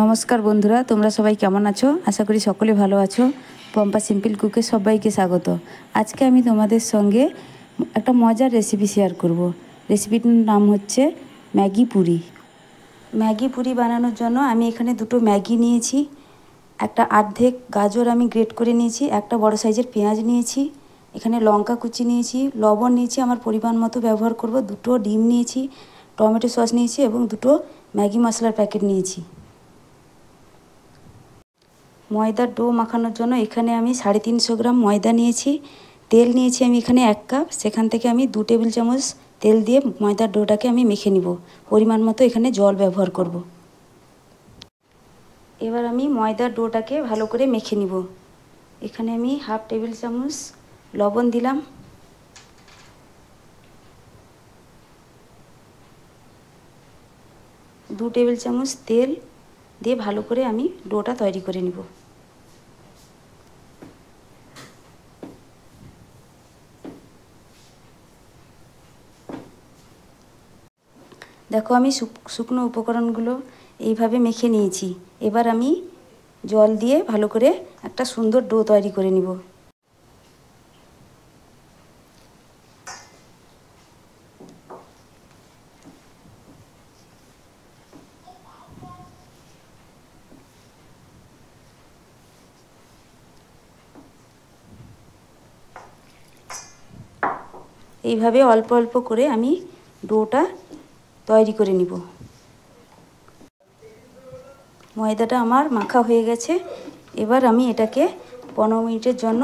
নমস্কার বন্ধুরা, তোমরা সবাই কেমন আছো? আশা করি সকলে ভালো আছো। পম্পা সিম্পল কুকে সবাইকে স্বাগত। আজকে আমি তোমাদের সঙ্গে একটা মজার রেসিপি শেয়ার করব। রেসিপিটির নাম হচ্ছে ম্যাগি পুরি। ম্যাগি পুরি বানানোর জন্য আমি এখানে দুটো ম্যাগি নিয়েছি, একটা অর্ধেক গাজর আমি গ্রেট করে নিয়েছি, একটা বড় সাইজের পেঁয়াজ নিয়েছি, এখানে লঙ্কা কুচি নিয়েছি, লবণ নিয়েছি আমার পরিমাণ মতো ব্যবহার করব, দুটো ডিম নিয়েছি, টমেটো সস নিয়েছি এবং দুটো ম্যাগি মশলার প্যাকেট নিয়েছি। ময়দার ডো মাখানোর জন্য এখানে আমি 350 গ্রাম ময়দা নিয়েছি। তেল নিয়েছি আমি এখানে 1 কাপ, সেখান থেকে আমি 2 টেবিল চামচ তেল দিয়ে ময়দার ডোটাকে আমি মেখে নিব। পরিমাণ মতো এখানে জল ব্যবহার করব। এবার আমি ময়দার ডোটাকে ভালো করে মেখে নিব। এখানে আমি 1/2 টেবিল চামচ লবণ দিলাম, দু টেবিল চামচ তেল দিয়ে ভালো করে আমি ডোটা তৈরি করে নিব। দেখো আমি শুকনো উপকরণগুলো এইভাবে মেখে নিয়েছি। এবার আমি জল দিয়ে ভালো করে একটা সুন্দর ডো তৈরি করে নিব। এইভাবে অল্প অল্প করে আমি ডোটা তৈরি করে নিব। ময়দাটা আমার মাখা হয়ে গেছে। এবার আমি এটাকে 15 মিনিটের জন্য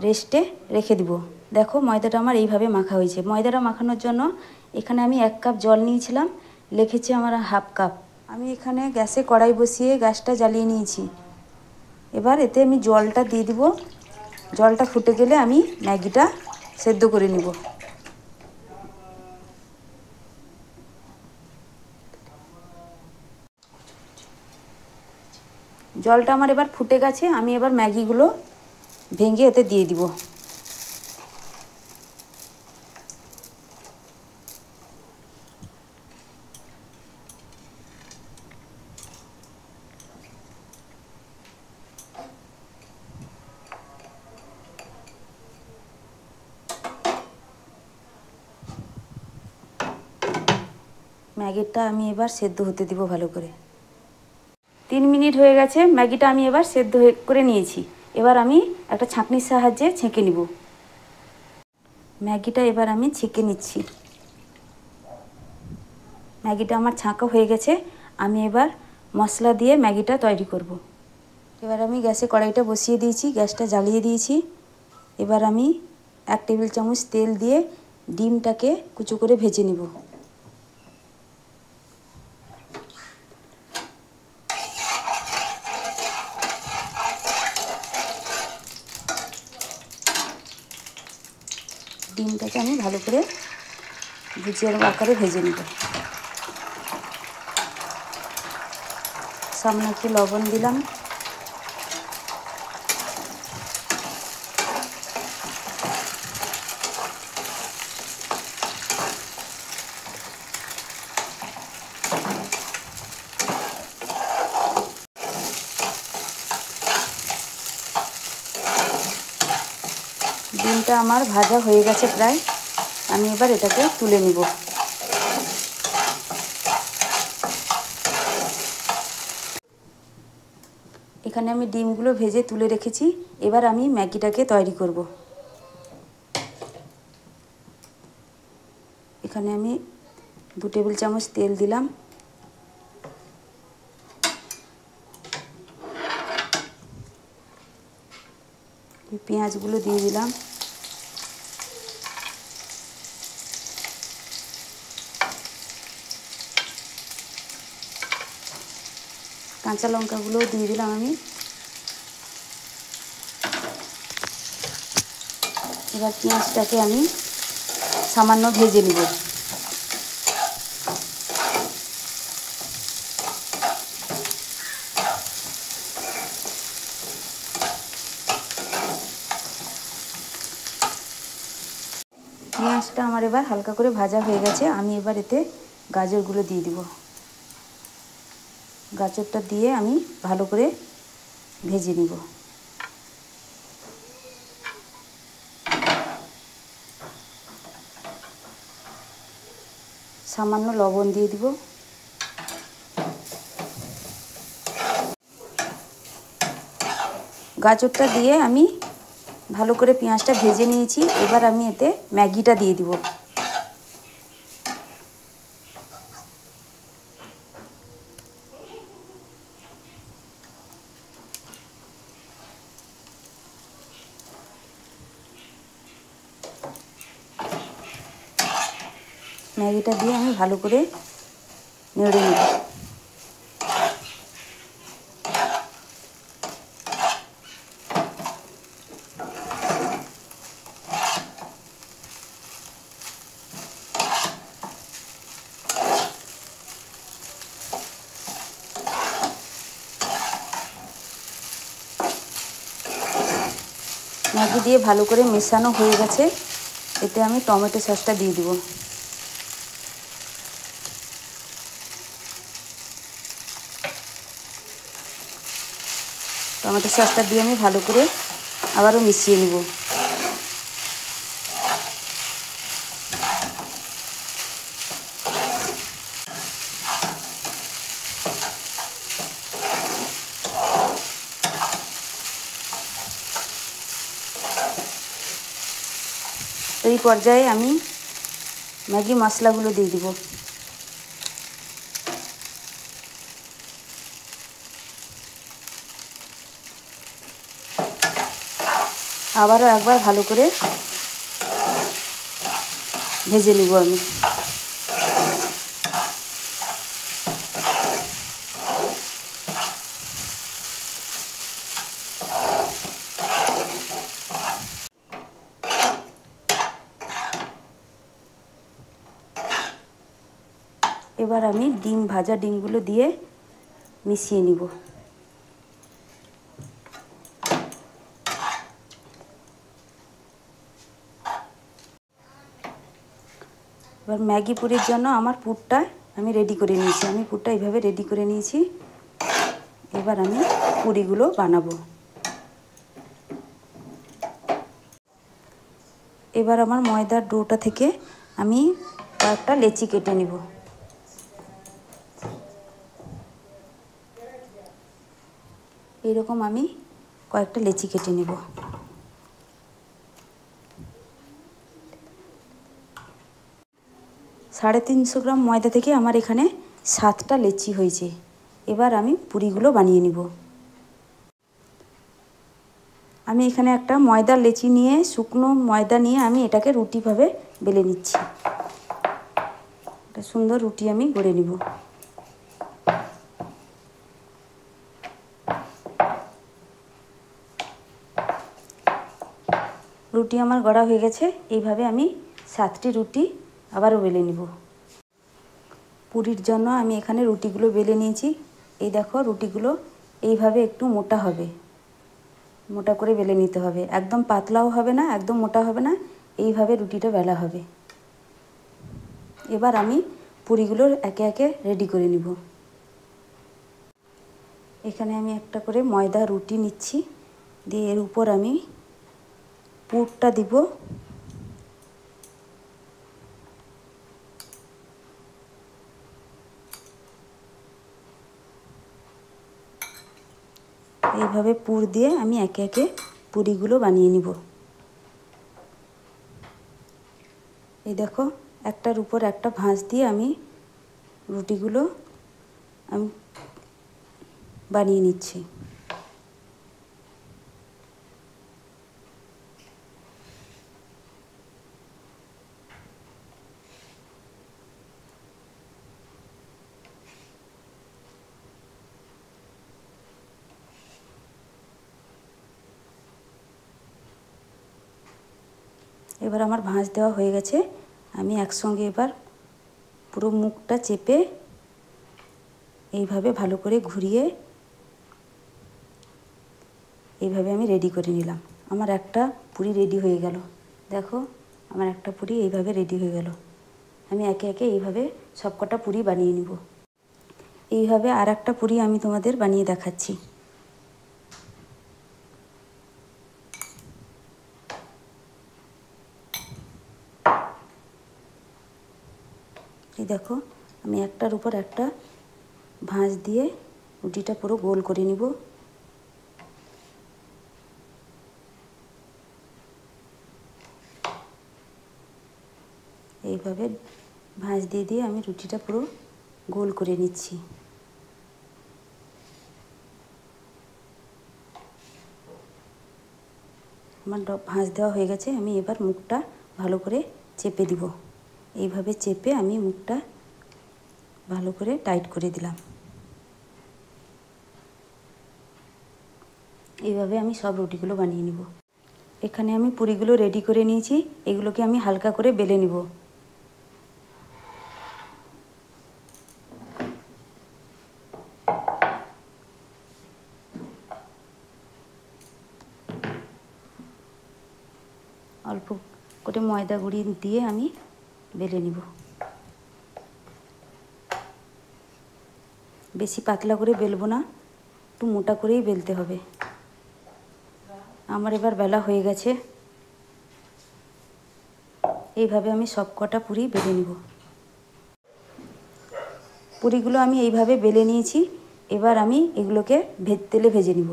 রেস্টে রেখে দিব। দেখো ময়দাটা আমার এইভাবে মাখা হয়েছে। ময়দাটা মাখানোর জন্য এখানে আমি 1 কাপ জল নিয়েছিলাম, লিখেছি আমার 1/2 কাপ। আমি এখানে গ্যাসে কড়াই বসিয়ে গ্যাসটা জ্বালিয়ে নিয়েছি। এবার এতে আমি জলটা দিয়ে দিব। জলটা ফুটে গেলে আমি ম্যাগিটা সেদ্ধ করে নিব। জলটা আমার এবার ফুটে গেছে, আমি এবার ম্যাগিগুলো ভেঙে এতে দিয়ে দিব। ম্যাগিটা আমি এবার সেদ্ধ হতে দিব ভালো করে। 3 মিনিট হয়ে গেছে, ম্যাগিটা আমি এবার সেদ্ধ করে নিয়েছি। এবার আমি একটা ছাঁকনির সাহায্যে ছেঁকে নিব। ম্যাগিটা এবার আমি ছেঁকে নিচ্ছি। ম্যাগিটা আমার ছাঁকা হয়ে গেছে। আমি এবার মশলা দিয়ে ম্যাগিটা তৈরি করব। এবার আমি গ্যাসে কড়াইটা বসিয়ে দিয়েছি, গ্যাসটা জ্বালিয়ে দিয়েছি। এবার আমি 1 টেবিল চামচ তেল দিয়ে ডিমটাকে কুচো করে ভেজে নিব। ডিমটাকে আমি ভালো করে ভুজিয়ার আকারে ভেজে নেব। সামনে একটু লবণ দিলাম, ডিমটা আমার ভাজা হয়ে গেছে প্রায়। আমি এবার এটাকে তুলে নিব। এখানে আমি ডিমগুলো ভেজে তুলে রেখেছি। এবার আমি ম্যাগিটাকে তৈরি করব। এখানে আমি 2 টেবিল চামচ তেল দিলাম, পেঁয়াজগুলো দিয়ে দিলাম, কাঁচা লঙ্কাগুলোও দিয়ে দিলাম আমি। এবার পেঁয়াজটাকে আমি সামান্য ভেজে নেব। পেঁয়াজটা আমার এবার হালকা করে ভাজা হয়ে গেছে। আমি এবার এতে গাজরগুলো দিয়ে দিব। গাজরটা দিয়ে আমি ভালো করে ভেজে নিব। সামান্য লবণ দিয়ে দিব। গাজরটা দিয়ে আমি ভালো করে পেঁয়াজটা ভেজে নিয়েছি। এবার আমি এতে ম্যাগিটা দিয়ে দিব। ম্যাগিটা দিয়ে আমি ভালো করে নেড়ে নেব। ম্যাগি দিয়ে ভালো করে মেশানো হয়ে গেছে। এতে আমি টমেটো সসটা দিয়ে দিব। টমেটো সসটা দিয়ে আমি ভালো করে আবারও মিশিয়ে নিব। এই পর্যায়ে আমি ম্যাগি মশলাগুলো দিয়ে দিব। আবারও একবার ভালো করে ভেজে নিব আমি। এবার আমি ভাজা ডিমগুলো দিয়ে মিশিয়ে নিব। এবার ম্যাগি পুরির জন্য আমার পুরটা আমি রেডি করে নিয়েছি। আমি পুরটা এইভাবে রেডি করে নিয়েছি। এবার আমি পুরিগুলো বানাবো। এবার আমার ময়দার ডোটা থেকে আমি কয়েকটা লেচি কেটে নিব। এইরকম আমি কয়েকটা লেচি কেটে নিব। 350 গ্রাম ময়দা থেকে আমার এখানে 7টা লেচি হয়েছে। এবার আমি পুরিগুলো বানিয়ে নিব। আমি এখানে একটা ময়দার লেচি নিয়ে শুকনো ময়দা নিয়ে আমি এটাকে রুটিভাবে বেলে নিচ্ছি। একটা সুন্দর রুটি আমি গড়ে নিব। রুটি আমার গড়া হয়ে গেছে। এইভাবে আমি 7টি রুটি আবারও বেলে নিব। পুরির জন্য আমি এখানে রুটিগুলো বেলে নিয়েছি। এই দেখো রুটিগুলো এইভাবে একটু মোটা হবে, মোটা করে বেলে নিতে হবে। একদম পাতলাও হবে না, একদম মোটা হবে না, এইভাবে রুটিটা বেলা হবে। এবার আমি পুরিগুলো একে একে রেডি করে নিব। এখানে আমি একটা করে ময়দা রুটি নিচ্ছি, দিয়ে এর উপর আমি পুরটা দিব। এইভাবে পুর দিয়ে আমি একে একে পুরিগুলো বানিয়ে নিব। এই দেখো একটার উপর একটা ভাঁজ দিয়ে আমি রুটিগুলো আমি বানিয়ে নিচ্ছি। এবার আমার ভাঁজ দেওয়া হয়ে গেছে। আমি একসঙ্গে এবার পুরো মুখটা চেপে এইভাবে ভালো করে ঘুরিয়ে এইভাবে আমি রেডি করে নিলাম। আমার একটা পুরি রেডি হয়ে গেল। দেখো আমার একটা পুরি এইভাবে রেডি হয়ে গেল। আমি একে একে এইভাবে সবকটা পুরি বানিয়ে নিব। এইভাবে আর একটা পুরি আমি তোমাদের বানিয়ে দেখাচ্ছি। এই দেখো, আমি একটার উপর একটা ভাঁজ দিয়ে রুটিটা পুরো গোল করে নিব। এইভাবে ভাঁজ দিয়ে দিয়ে আমি রুটিটা পুরো গোল করে নিচ্ছি। আমার ভাঁজ দেওয়া হয়ে গেছে। আমি এবার মুখটা ভালো করে চেপে দিব। এইভাবে চেপে আমি মুখটা ভালো করে টাইট করে দিলাম। এইভাবে আমি সব রুটিগুলো বানিয়ে নিব। এখানে আমি পুরিগুলো রেডি করে নিয়েছি। এগুলোকে আমি হালকা করে বেলে নিব। অল্প করে ময়দা গুঁড়ি দিয়ে আমি বেলে নিব। বেশি পাতলা করে বেলবো না, একটু মোটা করেই বেলতে হবে। আমার এবার বেলা হয়ে গেছে। এইভাবে আমি সব কটা পুরি বেলে নিব। পুরিগুলো আমি এইভাবে বেলে নিয়েছি। এবার আমি এগুলোকে তেলে ভেজে নিব।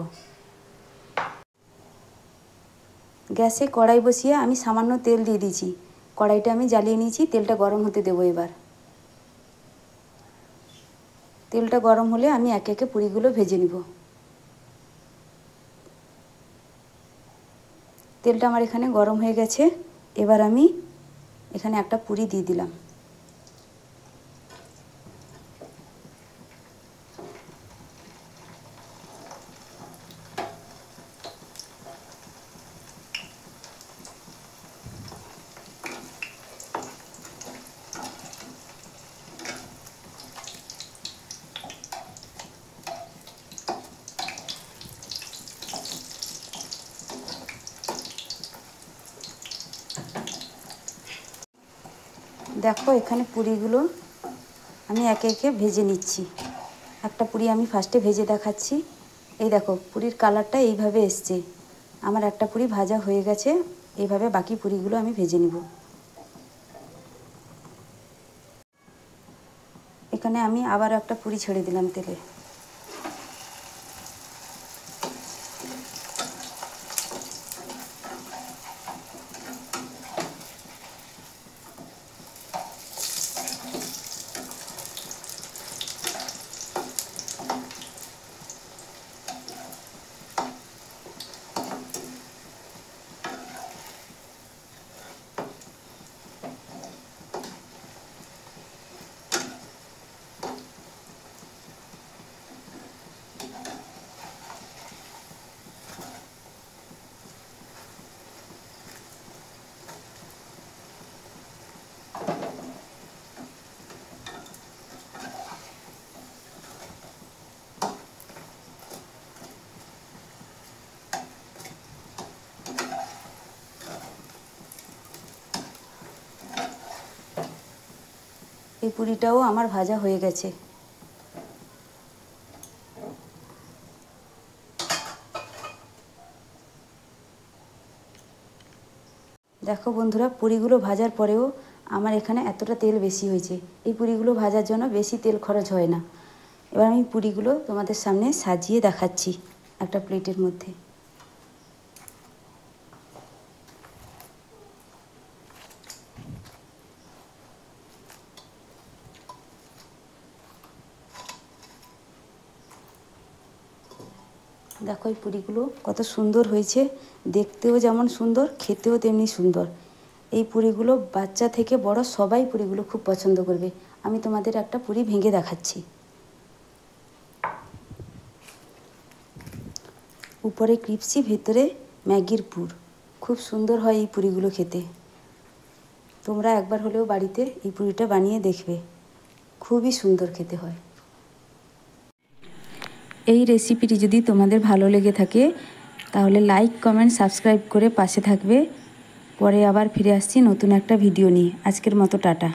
গ্যাসে কড়াই বসিয়ে আমি সামান্য তেল দিয়ে দিয়েছি। কড়াইটা আমি জ্বালিয়ে নিয়েছি। তেলটা গরম হতে দেবো। এবার তেলটা গরম হলে আমি একে একে পুরিগুলো ভেজে নিব। তেলটা আমার এখানে গরম হয়ে গেছে। এবার আমি এখানে একটা পুরি দিয়ে দিলাম। দেখো, এখানে পুরিগুলো আমি একে একে ভেজে নিচ্ছি। একটা পুরি আমি ফার্স্টে ভেজে দেখাচ্ছি। এই দেখো, পুরির কালারটা এইভাবে এসছে। আমার একটা পুরি ভাজা হয়ে গেছে। এইভাবে বাকি পুরিগুলো আমি ভেজে নিব। এখানে আমি আবার একটা পুরি ছেড়ে দিলাম তেলে। এই পুরিটাও আমার ভাজা হয়ে গেছে। দেখো বন্ধুরা, পুরিগুলো ভাজার পরেও আমার এখানে এতটা তেল বেশি হয়েছে। এই পুরিগুলো ভাজার জন্য বেশি তেল খরচ হয় না। এবার আমি পুরিগুলো তোমাদের সামনে সাজিয়ে দেখাচ্ছি একটা প্লেটের মধ্যে। দেখো, এই পুরিগুলো কত সুন্দর হয়েছে। দেখতেও যেমন সুন্দর, খেতেও তেমনি সুন্দর। এই পুরিগুলো বাচ্চা থেকে বড় সবাই পুরিগুলো খুব পছন্দ করবে। আমি তোমাদের একটা পুরি ভেঙে দেখাচ্ছি। উপরে ক্রিপসি, ভেতরে ম্যাগির পুর। খুব সুন্দর হয় এই পুরিগুলো খেতে। তোমরা একবার হলেও বাড়িতে এই পুরিটা বানিয়ে দেখবে। খুবই সুন্দর খেতে হয়। এই রেসিপিটি যদি তোমাদের ভালো লেগে থাকে তাহলে লাইক, কমেন্ট, সাবস্ক্রাইব করে পাশে থাকবে। পরে আবার ফিরে আসছি নতুন একটা ভিডিও নিয়ে। আজকের মতো টাটা।